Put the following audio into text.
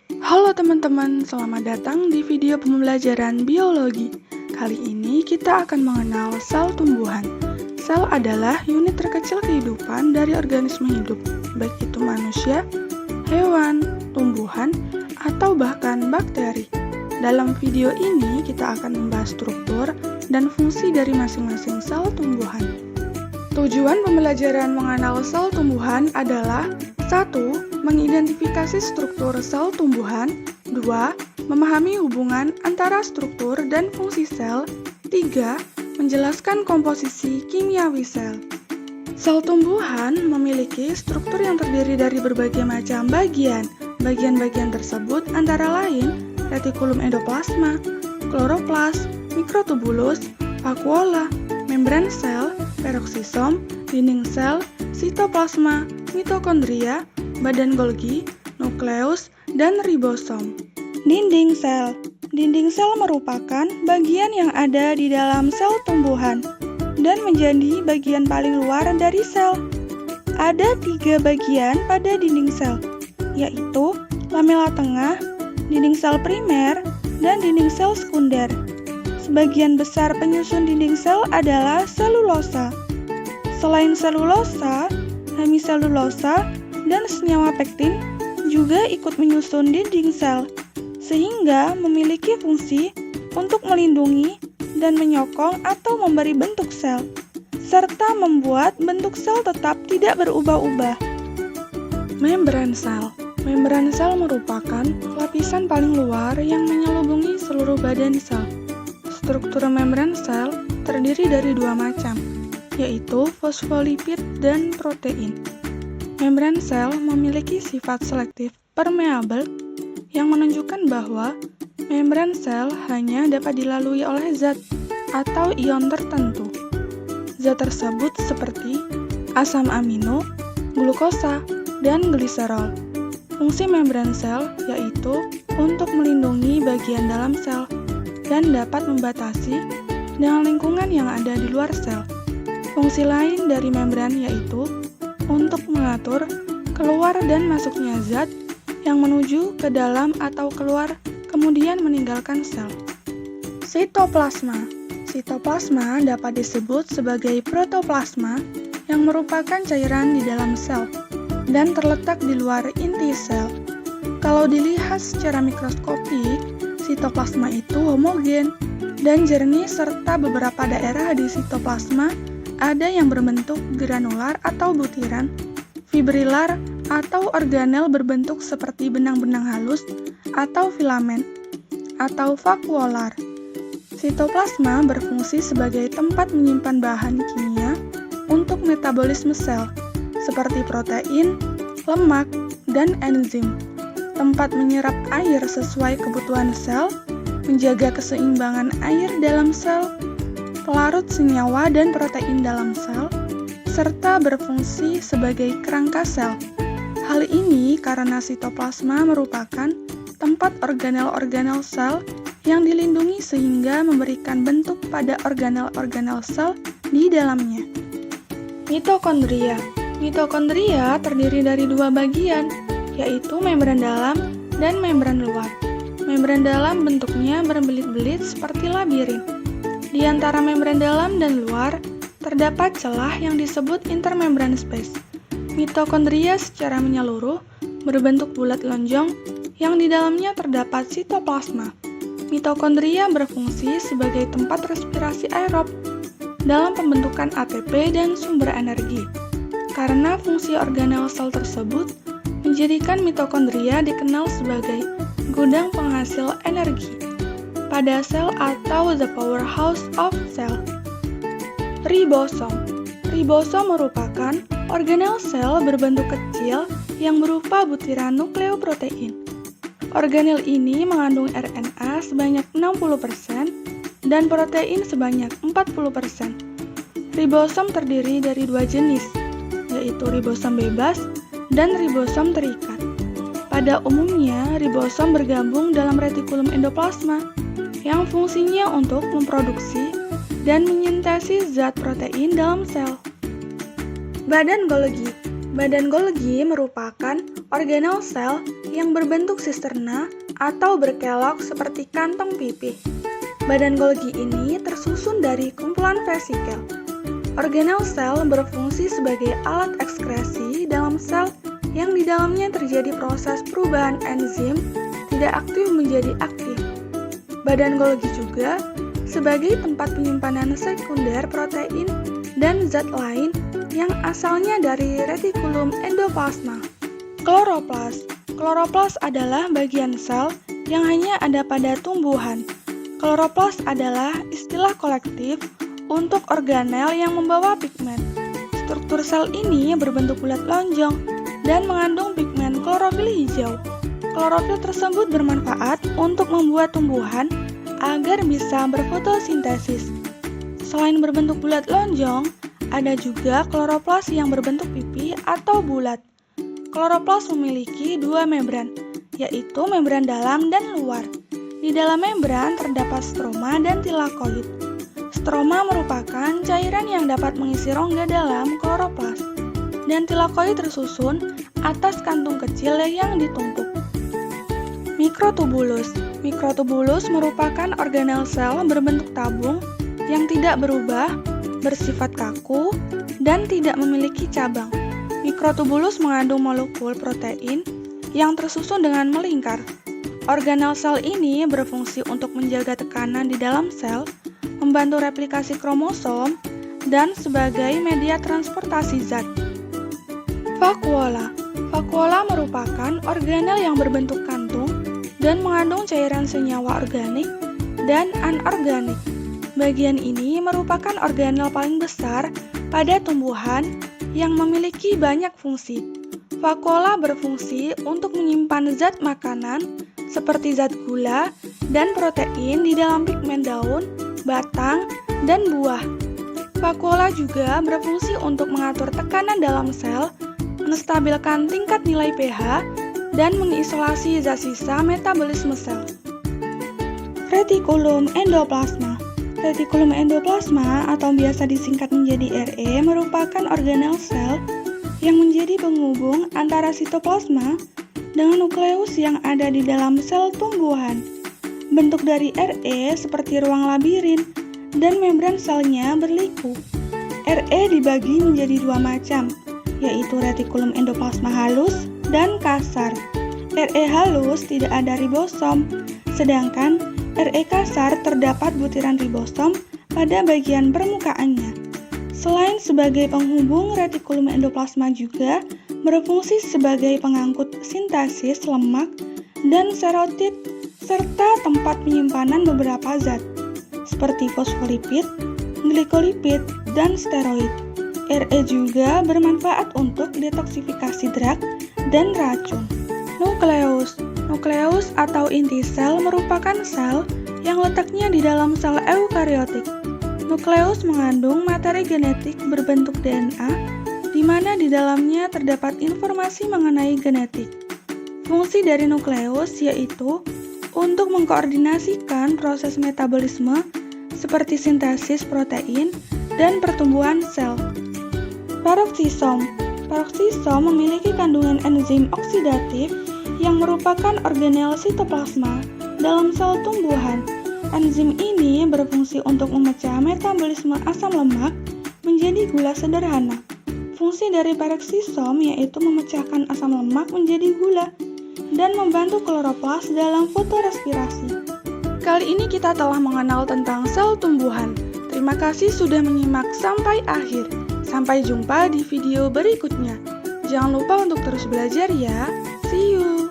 Halo teman-teman, selamat datang di video pembelajaran biologi. Kali ini kita akan mengenal sel tumbuhan. Sel adalah unit terkecil kehidupan dari organisme hidup, baik itu manusia, hewan, tumbuhan, atau bahkan bakteri. Dalam video ini kita akan membahas struktur dan fungsi dari masing-masing sel tumbuhan. Tujuan pembelajaran mengenal sel tumbuhan adalah 1. Mengidentifikasi struktur sel tumbuhan. 2. Memahami hubungan antara struktur dan fungsi sel. 3. Menjelaskan komposisi kimiawi sel. Sel tumbuhan memiliki struktur yang terdiri dari berbagai macam bagian. Bagian-bagian tersebut antara lain retikulum endoplasma, kloroplas, mikrotubulus, vakuola, membran sel, peroksisom, dinding sel, sitoplasma, mitokondria, badan Golgi, nukleus, dan ribosom. Dinding sel. Dinding sel merupakan bagian yang ada di dalam sel tumbuhan dan menjadi bagian paling luar dari sel. Ada 3 bagian pada dinding sel, yaitu lamela tengah, dinding sel primer, dan dinding sel sekunder. Sebagian besar penyusun dinding sel adalah selulosa. Selain selulosa, hemiselulosa, dan senyawa pektin juga ikut menyusun dinding sel, sehingga memiliki fungsi untuk melindungi dan menyokong atau memberi bentuk sel, serta membuat bentuk sel tetap tidak berubah-ubah. Membran sel. Membran sel merupakan lapisan paling luar yang menyelubungi seluruh badan sel. Struktur membran sel terdiri dari 2 macam, yaitu fosfolipid dan protein. Membran sel memiliki sifat selektif permeabel yang menunjukkan bahwa membran sel hanya dapat dilalui oleh zat atau ion tertentu. Zat tersebut seperti asam amino, glukosa, dan gliserol. Fungsi membran sel yaitu untuk melindungi bagian dalam sel dan dapat membatasi dengan lingkungan yang ada di luar sel. Fungsi lain dari membran yaitu untuk mengatur keluar dan masuknya zat yang menuju ke dalam atau keluar kemudian meninggalkan sel. Sitoplasma. Sitoplasma dapat disebut sebagai protoplasma yang merupakan cairan di dalam sel dan terletak di luar inti sel. Kalau dilihat secara mikroskopik, sitoplasma itu homogen dan jernih serta beberapa daerah di sitoplasma ada yang berbentuk granular atau butiran, fibrilar atau organel berbentuk seperti benang-benang halus atau filamen, atau vakuolar. Sitoplasma berfungsi sebagai tempat menyimpan bahan kimia untuk metabolisme sel, seperti protein, lemak, dan enzim. Tempat menyerap air sesuai kebutuhan sel, menjaga keseimbangan air dalam sel, pelarut senyawa dan protein dalam sel, serta berfungsi sebagai kerangka sel. Hal ini karena sitoplasma merupakan tempat organel-organel sel yang dilindungi sehingga memberikan bentuk pada organel-organel sel di dalamnya. Mitokondria. Mitokondria terdiri dari 2 bagian, yaitu membran dalam dan membran luar. Membran dalam bentuknya berbelit-belit seperti labirin. Di antara membran dalam dan luar, terdapat celah yang disebut intermembran space. Mitokondria secara menyeluruh berbentuk bulat lonjong yang di dalamnya terdapat sitoplasma. Mitokondria berfungsi sebagai tempat respirasi aerob dalam pembentukan ATP dan sumber energi. Karena fungsi organel sel tersebut menjadikan mitokondria dikenal sebagai gudang penghasil energi pada sel atau the powerhouse of cell. Ribosom. Ribosom merupakan organel sel berbentuk kecil yang berupa butiran nukleoprotein. Organel ini mengandung RNA sebanyak 60% dan protein sebanyak 40%. Ribosom terdiri dari 2 jenis, yaitu ribosom bebas dan ribosom terikat. Pada umumnya, ribosom bergabung dalam retikulum endoplasma yang fungsinya untuk memproduksi dan menyintesis zat protein dalam sel. Badan Golgi. Badan Golgi merupakan organel sel yang berbentuk sisterna atau berkelok seperti kantong pipih. Badan Golgi ini tersusun dari kumpulan vesikel. Organel sel berfungsi sebagai alat ekskresi dalam sel yang di dalamnya terjadi proses perubahan enzim tidak aktif menjadi aktif. Badan Golgi juga sebagai tempat penyimpanan sekunder protein dan zat lain yang asalnya dari retikulum endoplasma. Kloroplas. Kloroplas adalah bagian sel yang hanya ada pada tumbuhan. Kloroplas adalah istilah kolektif untuk organel yang membawa pigmen. Struktur sel ini berbentuk bulat lonjong dan mengandung pigmen klorofil hijau. Klorofil tersebut bermanfaat untuk membuat tumbuhan agar bisa berfotosintesis. Selain berbentuk bulat lonjong, ada juga kloroplas yang berbentuk pipi atau bulat. Kloroplas memiliki dua membran, yaitu membran dalam dan luar. Di dalam membran terdapat stroma dan tilakoid. Stroma merupakan cairan yang dapat mengisi rongga dalam kloroplas, dan tilakoid tersusun atas kantung kecil yang ditumpuk. Mikrotubulus. Mikrotubulus merupakan organel sel berbentuk tabung yang tidak berubah, bersifat kaku, dan tidak memiliki cabang. Mikrotubulus mengandung molekul protein yang tersusun dengan melingkar. Organel sel ini berfungsi untuk menjaga tekanan di dalam sel, membantu replikasi kromosom, dan sebagai media transportasi zat. Vakuola. Vakuola merupakan organel yang berbentuk kantung dan mengandung cairan senyawa organik dan anorganik. Bagian ini merupakan organel paling besar pada tumbuhan yang memiliki banyak fungsi. Vakuola berfungsi untuk menyimpan zat makanan seperti zat gula dan protein di dalam pigmen daun, batang, dan buah. Vakuola juga berfungsi untuk mengatur tekanan dalam sel, menstabilkan tingkat nilai pH, dan mengisolasi zat sisa metabolisme sel. Retikulum endoplasma. Retikulum endoplasma atau biasa disingkat menjadi RE merupakan organel sel yang menjadi penghubung antara sitoplasma dengan nukleus yang ada di dalam sel tumbuhan. Bentuk dari RE seperti ruang labirin dan membran selnya berliku. RE dibagi menjadi dua macam, yaitu retikulum endoplasma halus dan kasar. RE halus tidak ada ribosom, sedangkan RE kasar terdapat butiran ribosom pada bagian permukaannya. Selain sebagai penghubung, retikulum endoplasma juga berfungsi sebagai pengangkut sintesis lemak dan serotit serta tempat penyimpanan beberapa zat seperti fosfolipid, glikolipid, dan steroid. RE juga bermanfaat untuk detoksifikasi drag dan racun. Nukleus. Nukleus atau inti sel merupakan sel yang letaknya di dalam sel eukariotik. Nukleus mengandung materi genetik berbentuk DNA, di mana di dalamnya terdapat informasi mengenai genetik. Fungsi dari nukleus yaitu untuk mengkoordinasikan proses metabolisme seperti sintesis protein dan pertumbuhan sel. Paroksisom. Paroksisom memiliki kandungan enzim oksidatif yang merupakan organel sitoplasma dalam sel tumbuhan. Enzim ini berfungsi untuk memecah metabolisme asam lemak menjadi gula sederhana. Fungsi dari paroksisom yaitu memecahkan asam lemak menjadi gula dan membantu kloroplas dalam fotorespirasi. Kali ini kita telah mengenal tentang sel tumbuhan. Terima kasih sudah menyimak sampai akhir. Sampai jumpa di video berikutnya. Jangan lupa untuk terus belajar ya. See you!